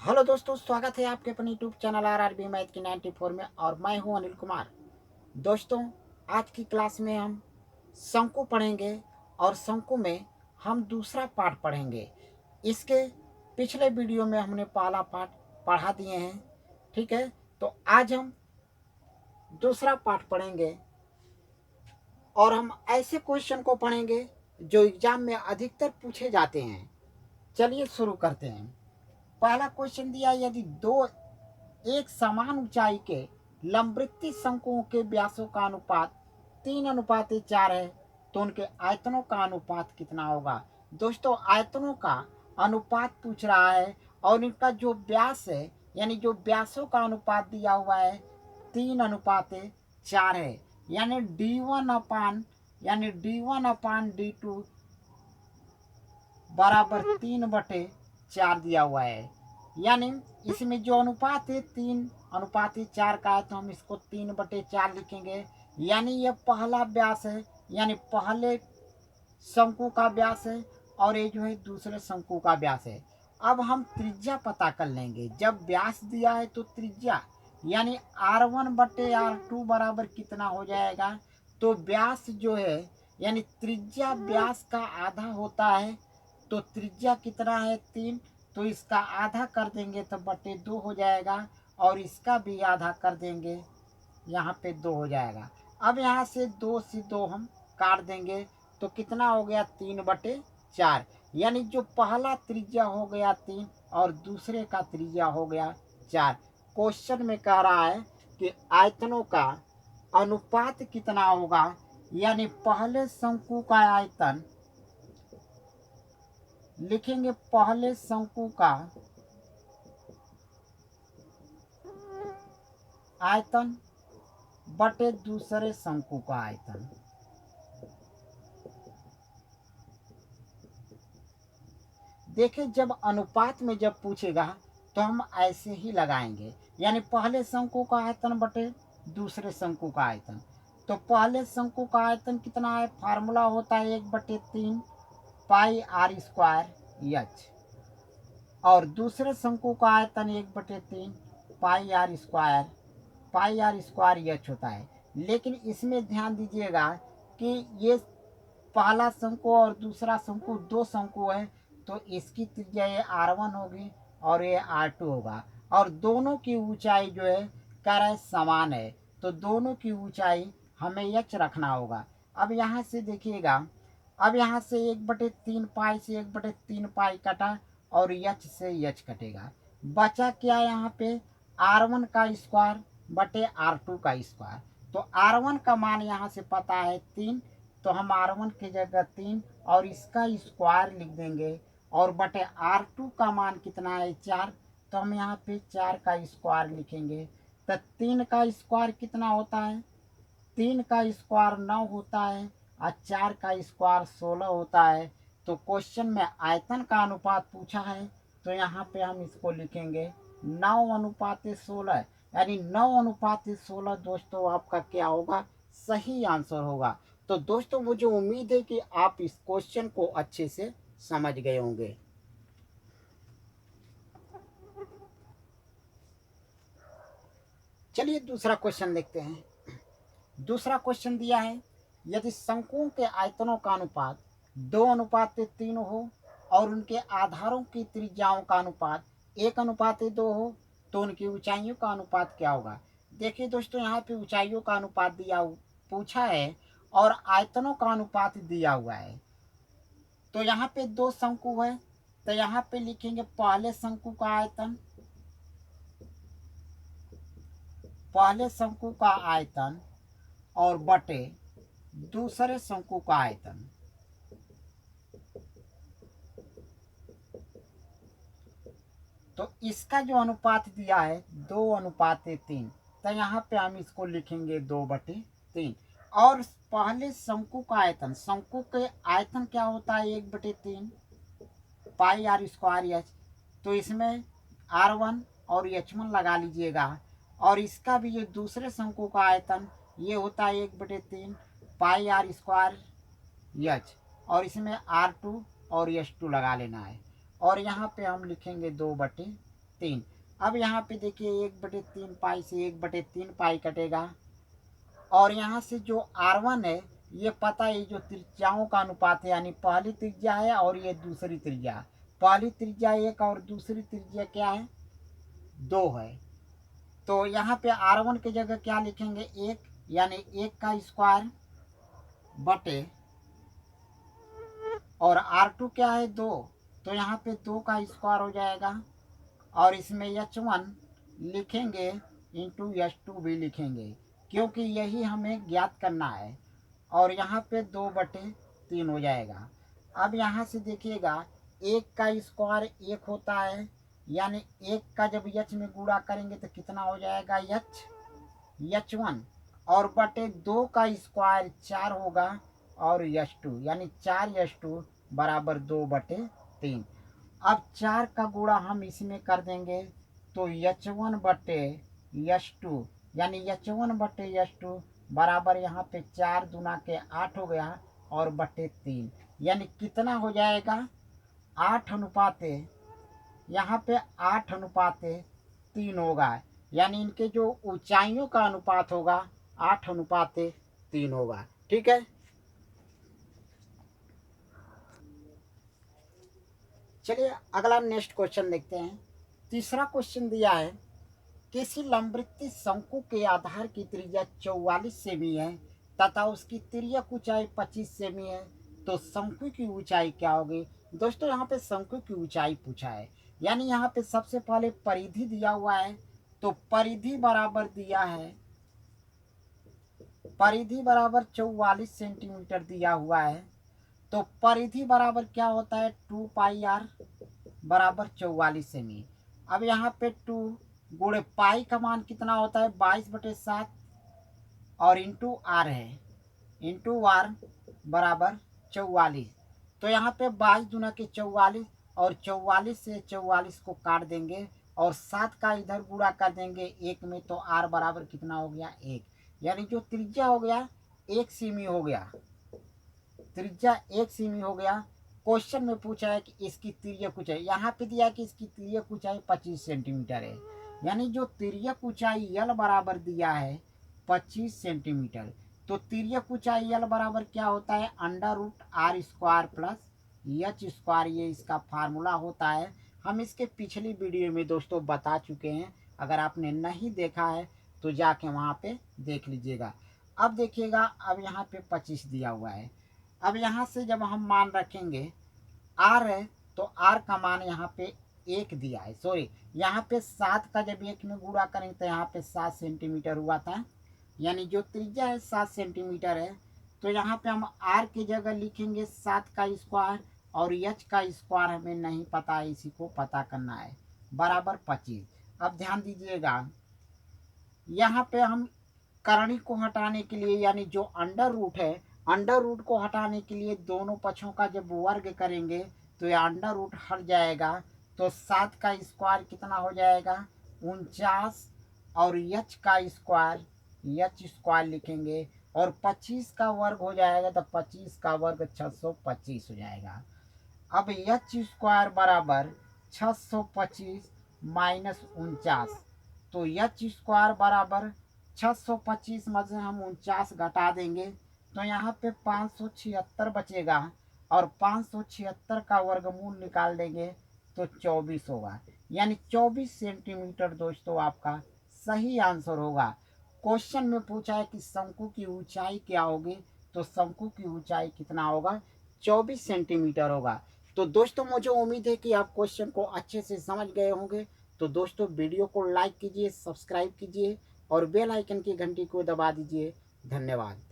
Hello दोस्तों, स्वागत है आपके अपने यूट्यूब चैनल RRB मैथ की 94 में। और मैं हूं अनिल कुमार। दोस्तों, आज की क्लास में हम शंकु पढ़ेंगे और शंकु में हम दूसरा पार्ट पढ़ेंगे। इसके पिछले वीडियो में हमने पहला पार्ट पढ़ा दिए हैं, ठीक है। तो आज हम दूसरा पार्ट पढ़ेंगे और हम ऐसे क्वेश्चन को पढ़ेंगे जो एग्जाम में अधिकतर पूछे जाते हैं। चलिए शुरू करते हैं। पहला क्वेश्चन दिया, यदि दो एक समान ऊंचाई के लंबवृत्तीय शंकुओं के व्यासों का अनुपात 3:4 है तो उनके आयतनों का अनुपात कितना होगा। दोस्तों, आयतनों का अनुपात पूछ रहा है और इनका जो व्यास है यानी जो व्यासों का अनुपात दिया हुआ है 3:4 है। यानी D1/D2 बराबर 3/4 दिया हुआ है। यानी इसमें जो अनुपात है 3:4 का है तो हम इसको 3/4 लिखेंगे। यानी ये पहला व्यास है, यानी पहले शंकु का व्यास है और ये जो है दूसरे शंकु का व्यास है। अब हम त्रिज्या पता कर लेंगे। जब व्यास दिया है तो त्रिज्या यानी R1/R2 बराबर कितना हो जाएगा। तो व्यास जो है यानी त्रिज्या व्यास का आधा होता है। तो त्रिज्या कितना है 3, तो इसका आधा कर देंगे तो बटे 2 हो जाएगा और इसका भी आधा कर देंगे, यहाँ पे 2 हो जाएगा। अब यहाँ से 2 से 2 हम काट देंगे तो कितना हो गया 3/4। यानी जो पहला त्रिज्या हो गया 3 और दूसरे का त्रिज्या हो गया 4। क्वेश्चन में कह रहा है कि आयतनों का अनुपात कितना होगा। यानी पहले शंकु का आयतन लिखेंगे, पहले शंकु का आयतन बटे दूसरे शंकु का आयतन। देखिए, जब अनुपात में जब पूछेगा तो हम ऐसे ही लगाएंगे, यानी पहले शंकु का आयतन बटे दूसरे शंकु का आयतन। तो पहले शंकु का आयतन कितना है, फार्मूला होता है 1/3 पाई आर स्क्वायर एच। और दूसरे शंकु का आयतन 1/3 पाई आर स्क्वायर एच होता है। लेकिन इसमें ध्यान दीजिएगा कि ये पहला शंकु और दूसरा शंकु दो शंकु है, तो इसकी त्रिज्या ये R1 होगी और ये R2 होगा। और दोनों की ऊंचाई जो है कह रहे समान है, तो दोनों की ऊंचाई हमें एच रखना होगा। अब यहाँ से देखिएगा, अब यहाँ से 1/3 पाई से 1/3 पाई कटा और एच से एच कटेगा। बचा क्या यहाँ पे, R1 का स्क्वायर बटे R2 का स्क्वायर। तो R1 का मान यहाँ से पता है 3, तो हम R1 की जगह 3 और इसका स्क्वायर लिख देंगे। और बटे R2 का मान कितना है 4, तो हम यहाँ पे 4 का स्क्वायर लिखेंगे। तो 3 का स्क्वायर कितना होता है, 3 का स्क्वायर 9 होता है और 4 का स्क्वायर 16 होता है। तो क्वेश्चन में आयतन का अनुपात पूछा है तो यहाँ पे हम इसको लिखेंगे 9:16। यानी 9:16 दोस्तों आपका क्या होगा, सही आंसर होगा। तो दोस्तों, मुझे उम्मीद है कि आप इस क्वेश्चन को अच्छे से समझ गए होंगे। चलिए दूसरा क्वेश्चन देखते हैं। दूसरा क्वेश्चन दिया है, यदि शंकुओं के आयतनों का अनुपात 2:3 हो और उनके आधारों की त्रिज्याओं का अनुपात 1:2 हो तो उनकी ऊंचाइयों का अनुपात क्या होगा। देखिए दोस्तों, यहाँ पे ऊंचाइयों का अनुपात पूछा है और आयतनों का अनुपात दिया हुआ है। तो यहाँ पे दो शंकु है, तो यहाँ पे लिखेंगे पहले शंकु का आयतन, पहले शंकु का आयतन और बटे दूसरे शंकु का आयतन। तो इसका जो अनुपात दिया है 2:3, तो यहाँ पे हम इसको लिखेंगे 2/3। और पहले शंकु का आयतन, शंकु के आयतन क्या होता है 1/3 पाई आर स्क्वायर एच। तो इसमें R1 और H1 लगा लीजिएगा। और इसका भी जो दूसरे शंकु का आयतन ये होता है 1/3 पाई आर स्क्वायर एच। और इसमें R2 और H2 लगा लेना है। और यहाँ पे हम लिखेंगे 2/3। 3। अब यहाँ पे देखिए 1/3 पाई से 1/3 पाई कटेगा, और यहाँ से जो R1 है ये पता है, जो त्रिज्याओं का अनुपात है, यानी पहली त्रिज्या है और ये दूसरी त्रिज्या। पहली त्रिज्या 1 और दूसरी त्रिज्या क्या है, 2 है। तो यहाँ पे R1 की जगह क्या लिखेंगे, 1, यानी 1 का स्क्वायर बटे, और R2 क्या है, 2, तो यहाँ पे 2 का स्क्वायर हो जाएगा, और इसमें H1 लिखेंगे इंटू H2 भी लिखेंगे, क्योंकि यही हमें ज्ञात करना है। और यहाँ पे 2/3 हो जाएगा। अब यहाँ से देखिएगा 1 का स्क्वायर 1 होता है, यानी 1 का जब H में गुणा करेंगे तो कितना हो जाएगा, H1, और बटे 2 का स्क्वायर 4 होगा, और H2 यानी 4H2 बराबर 2/3। अब 4 का गुणा हम इसमें कर देंगे, तो H1 बटे H2, यानी H1/H2 बराबर यहाँ पे 4 दूना के 8 हो गया, और बटे 3, यानी कितना हो जाएगा, 8:, यहाँ पे 8:3 होगा, यानी इनके जो ऊंचाइयों का अनुपात होगा 8:3 होगा। ठीक है, चलिए अगला नेक्स्ट क्वेश्चन देखते हैं। तीसरा क्वेश्चन दिया है, किसी लंबवृत्तीय शंकु के आधार की त्रिज्या 44 सेमी है तथा उसकी तिर्यक ऊंचाई 25 सेमी है, तो शंकु की ऊंचाई क्या होगी। दोस्तों यहाँ पे शंकु की ऊंचाई पूछा है, यानी यहाँ पे सबसे पहले परिधि दिया हुआ है, तो परिधि बराबर दिया है, परिधि बराबर 44 सेंटीमीटर दिया हुआ है, तो परिधि बराबर क्या होता है, 2πr बराबर 44 सेमी। अब यहाँ पे 2 गुणे पाई का मान कितना होता है, 22/7, और इंटू आर है, इंटू आर बराबर 44। तो यहाँ पे 22 दूना के 44, और 44 से 44 को काट देंगे, और 7 का इधर गुणा कर देंगे 1 में, तो आर बराबर कितना हो गया, 1, यानी जो त्रिज्या हो गया 1 सेमी हो गया, त्रिज्या 1 सेमी हो गया। क्वेश्चन में पूछा है कि इसकी तिर्यक ऊंचाई, यहाँ पे दिया है कि इसकी तिर्यक ऊंचाई 25 सेंटीमीटर है, यानी जो तिर्यक ऊंचाई यल बराबर दिया है 25 सेंटीमीटर, तो तिर्यक ऊंचाई यल बराबर क्या होता है, √r² प्लस h², ये इसका फार्मूला होता है। हम इसके पिछली वीडियो में दोस्तों बता चुके हैं, अगर आपने नहीं देखा है तो जाके वहाँ पे देख लीजिएगा। अब देखिएगा, अब यहाँ पे 25 दिया हुआ है। अब यहाँ से जब हम मान रखेंगे आर है, तो आर का मान यहाँ पे 1 दिया है, सॉरी यहाँ पे 7 का जब 1 में गुणा करेंगे तो यहाँ पे 7 सेंटीमीटर हुआ था, यानी जो त्रिज्या है 7 सेंटीमीटर है। तो यहाँ पे हम आर की जगह लिखेंगे 7 का स्क्वायर, और एच का स्क्वायर हमें नहीं पता है, इसी को पता करना है, बराबर 25। अब ध्यान दीजिएगा, यहाँ पे हम करणी को हटाने के लिए, यानी जो अंडर रूट है, अंडर रूट को हटाने के लिए दोनों पक्षों का जब वर्ग करेंगे तो ये अंडर रूट हट जाएगा, तो 7 का स्क्वायर कितना हो जाएगा, 49, और एच का स्क्वायर, एच स्क्वायर लिखेंगे, और 25 का वर्ग हो जाएगा, तो 25 का वर्ग 625 हो जाएगा। अब एच स्क्वायर बराबर 625 माइनस 49, तो एच स्क्वायर बराबर 625 में से हम 49 घटा देंगे, तो यहाँ पे 576 बचेगा, और 576 का वर्गमूल निकाल देंगे तो 24 होगा, यानी 24 सेंटीमीटर दोस्तों आपका सही आंसर होगा। क्वेश्चन में पूछा है कि शंकु की ऊंचाई क्या होगी, तो शंकु की ऊंचाई कितना होगा, 24 सेंटीमीटर होगा। तो दोस्तों मुझे उम्मीद है कि आप क्वेश्चन को अच्छे से समझ गए होंगे। तो दोस्तों वीडियो को लाइक कीजिए, सब्सक्राइब कीजिए, और बेल आइकन की घंटी को दबा दीजिए। धन्यवाद।